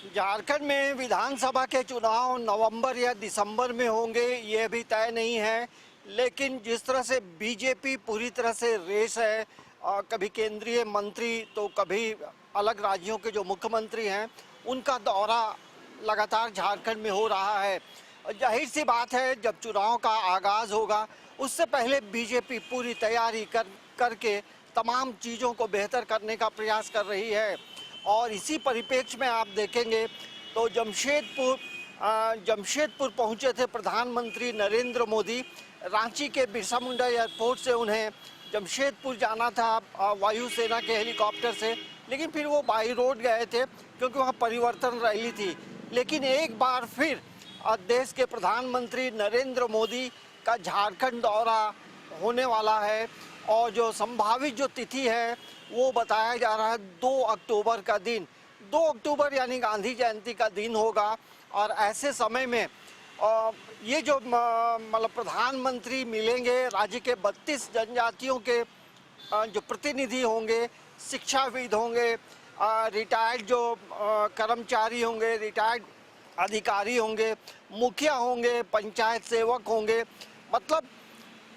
झारखंड में विधानसभा के चुनाव नवंबर या दिसंबर में होंगे ये भी तय नहीं है, लेकिन जिस तरह से बीजेपी पूरी तरह से रेस है, कभी केंद्रीय मंत्री तो कभी अलग राज्यों के जो मुख्यमंत्री हैं उनका दौरा लगातार झारखंड में हो रहा है। जाहिर सी बात है, जब चुनाव का आगाज़ होगा उससे पहले बीजेपी पूरी तैयारी करके तमाम चीज़ों को बेहतर करने का प्रयास कर रही है। और इसी परिप्रेक्ष्य में आप देखेंगे तो जमशेदपुर पहुंचे थे प्रधानमंत्री नरेंद्र मोदी। रांची के बिरसा मुंडा एयरपोर्ट से उन्हें जमशेदपुर जाना था वायुसेना के हेलीकॉप्टर से, लेकिन फिर वो बाई रोड गए थे क्योंकि वहाँ परिवर्तन रैली थी। लेकिन एक बार फिर देश के प्रधानमंत्री नरेंद्र मोदी का झारखंड दौरा होने वाला है और जो संभावित जो तिथि है वो बताया जा रहा है 2 अक्टूबर का दिन। 2 अक्टूबर यानी गांधी जयंती का दिन होगा और ऐसे समय में ये जो मतलब प्रधानमंत्री मिलेंगे, राज्य के 32 जनजातियों के जो प्रतिनिधि होंगे, शिक्षाविद होंगे, रिटायर्ड जो कर्मचारी होंगे, रिटायर्ड अधिकारी होंगे, मुखिया होंगे, पंचायत सेवक होंगे, मतलब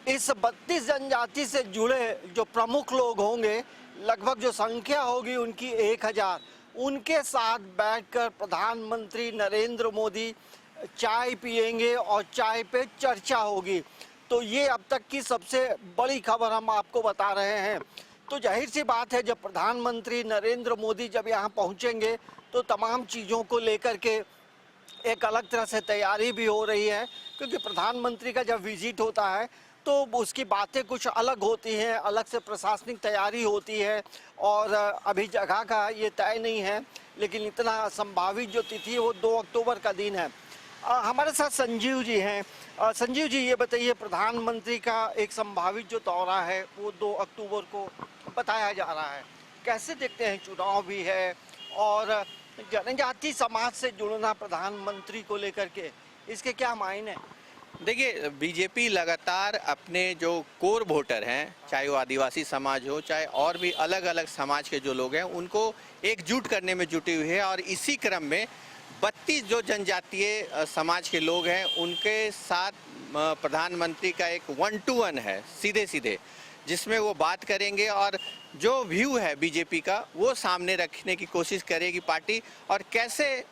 इस 32 जनजाति से जुड़े जो प्रमुख लोग होंगे, लगभग जो संख्या होगी उनकी 1000, उनके साथ बैठकर प्रधानमंत्री नरेंद्र मोदी चाय पिएंगे और चाय पे चर्चा होगी। तो ये अब तक की सबसे बड़ी खबर हम आपको बता रहे हैं। तो जाहिर सी बात है, जब प्रधानमंत्री नरेंद्र मोदी जब यहाँ पहुँचेंगे तो तमाम चीज़ों को लेकर के एक अलग तरह से तैयारी भी हो रही है, क्योंकि प्रधानमंत्री का जब विजिट होता है तो उसकी बातें कुछ अलग होती हैं, अलग से प्रशासनिक तैयारी होती है और अभी जगह का ये तय नहीं है, लेकिन इतना संभावित जो तिथि है वो 2 अक्टूबर का दिन है। हमारे साथ संजीव जी हैं। संजीव जी, ये बताइए, प्रधानमंत्री का एक संभावित जो दौरा है वो 2 अक्टूबर को बताया जा रहा है, कैसे देखते हैं? चुनाव भी है और जनजाति समाज से जुड़ना प्रधानमंत्री को लेकर के, इसके क्या मायने? देखिए, बीजेपी लगातार अपने जो कोर वोटर हैं, चाहे वो आदिवासी समाज हो, चाहे और भी अलग अलग समाज के जो लोग हैं, उनको एकजुट करने में जुटी हुई है। और इसी क्रम में 32 जो जनजातीय समाज के लोग हैं उनके साथ प्रधानमंत्री का एक 1-to-1 है, सीधे सीधे, जिसमें वो बात करेंगे और जो व्यू है बीजेपी का वो सामने रखने की कोशिश करेगी पार्टी, और कैसे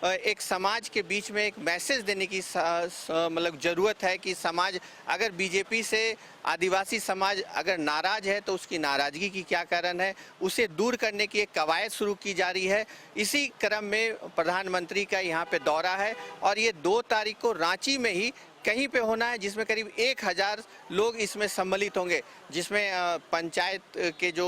एक समाज के बीच में एक मैसेज देने की मतलब ज़रूरत है कि समाज अगर बीजेपी से आदिवासी समाज अगर नाराज़ है तो उसकी नाराज़गी की क्या कारण है, उसे दूर करने की एक कवायद शुरू की जा रही है। इसी क्रम में प्रधानमंत्री का यहाँ पे दौरा है और ये 2 तारीख को रांची में ही कहीं पे होना है, जिसमें करीब 1000 लोग इसमें सम्मिलित होंगे, जिसमें पंचायत के जो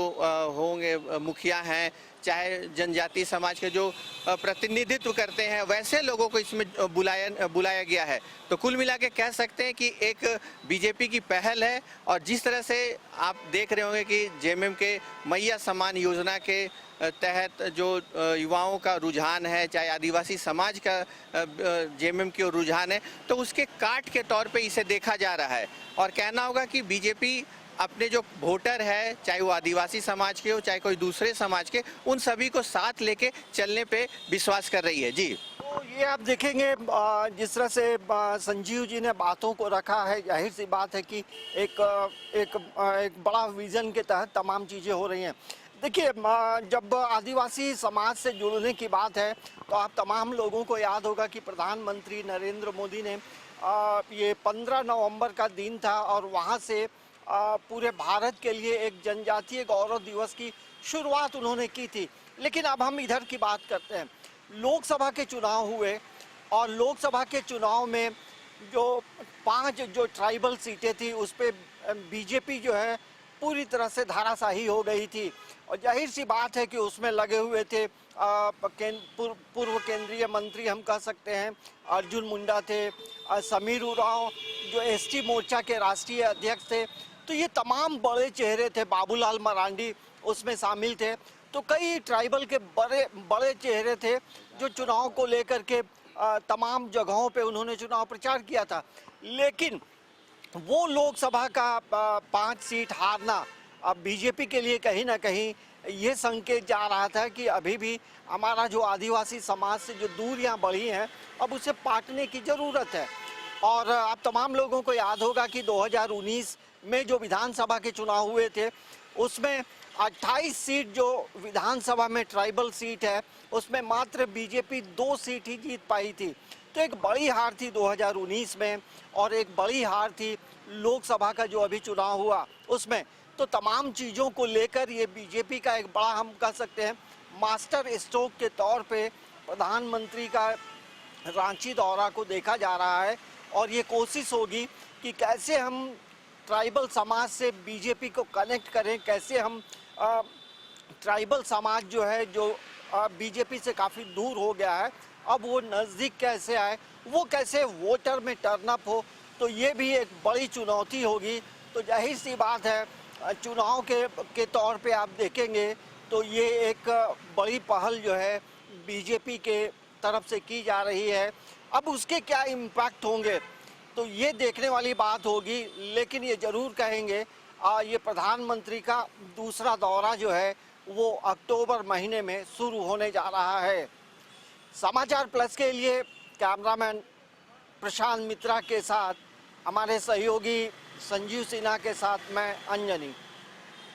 होंगे मुखिया हैं, चाहे जनजातीय समाज के जो प्रतिनिधित्व करते हैं, वैसे लोगों को इसमें बुलाया गया है। तो कुल मिला के कह सकते हैं कि एक बीजेपी की पहल है। और जिस तरह से आप देख रहे होंगे कि जेएमएम के मैया सम्मान योजना के तहत जो युवाओं का रुझान है, चाहे आदिवासी समाज का जेएमएम की ओर रुझान है, तो उसके काट के तौर पे इसे देखा जा रहा है। और कहना होगा कि बीजेपी अपने जो वोटर है, चाहे वो आदिवासी समाज के हो, चाहे कोई दूसरे समाज के, उन सभी को साथ लेके चलने पे विश्वास कर रही है। जी, तो ये आप देखेंगे जिस तरह से संजीव जी ने बातों को रखा है, जाहिर सी बात है कि एक बड़ा विजन के तहत तमाम चीज़ें हो रही हैं। देखिए, जब आदिवासी समाज से जुड़ने की बात है तो आप तमाम लोगों को याद होगा कि प्रधानमंत्री नरेंद्र मोदी ने ये 15 नवंबर का दिन था और वहाँ से पूरे भारत के लिए एक जनजातीय गौरव दिवस की शुरुआत उन्होंने की थी। लेकिन अब हम इधर की बात करते हैं। लोकसभा के चुनाव हुए और लोकसभा के चुनाव में जो 5 जो ट्राइबल सीटें थी उस पर बीजेपी जो है पूरी तरह से धाराशाही हो गई थी। और जाहिर सी बात है कि उसमें लगे हुए थे पूर्व केंद्रीय मंत्री, हम कह सकते हैं अर्जुन मुंडा थे, समीर उरांव जो एसटी मोर्चा के राष्ट्रीय अध्यक्ष थे। तो ये तमाम बड़े चेहरे थे, बाबूलाल मरांडी उसमें शामिल थे। तो कई ट्राइबल के बड़े चेहरे थे जो चुनाव को लेकर के तमाम जगहों पे उन्होंने चुनाव प्रचार किया था। लेकिन वो लोकसभा का 5 सीट हारना अब बीजेपी के लिए कहीं ना कहीं ये संकेत जा रहा था कि अभी भी हमारा जो आदिवासी समाज से जो दूरियां बढ़ी हैं, अब उसे पाटने की ज़रूरत है। और आप तमाम लोगों को याद होगा कि 2019 में जो विधानसभा के चुनाव हुए थे, उसमें 28 सीट जो विधानसभा में ट्राइबल सीट है, उसमें मात्र बीजेपी 2 सीट ही जीत पाई थी। तो एक बड़ी हार थी 2019 में, और एक बड़ी हार थी लोकसभा का जो अभी चुनाव हुआ उसमें। तो तमाम चीज़ों को लेकर ये बीजेपी का एक बड़ा, हम कह सकते हैं, मास्टर स्ट्रोक के तौर पे प्रधानमंत्री का रांची दौरा को देखा जा रहा है। और ये कोशिश होगी कि कैसे हम ट्राइबल समाज से बीजेपी को कनेक्ट करें, कैसे हम ट्राइबल समाज जो है, जो बीजेपी से काफ़ी दूर हो गया है, अब वो नज़दीक कैसे आए, वो कैसे वोटर में टर्न अप हो। तो ये भी एक बड़ी चुनौती होगी। तो जाहिर सी बात है, चुनाव के तौर पे आप देखेंगे तो ये एक बड़ी पहल जो है बीजेपी के तरफ से की जा रही है। अब उसके क्या इम्पैक्ट होंगे तो ये देखने वाली बात होगी। लेकिन ये ज़रूर कहेंगे, ये प्रधानमंत्री का दूसरा दौरा जो है वो अक्टूबर महीने में शुरू होने जा रहा है। समाचार प्लस के लिए कैमरामैन प्रशांत मित्रा के साथ, हमारे सहयोगी संजीव सिन्हा के साथ मैं अंजनी।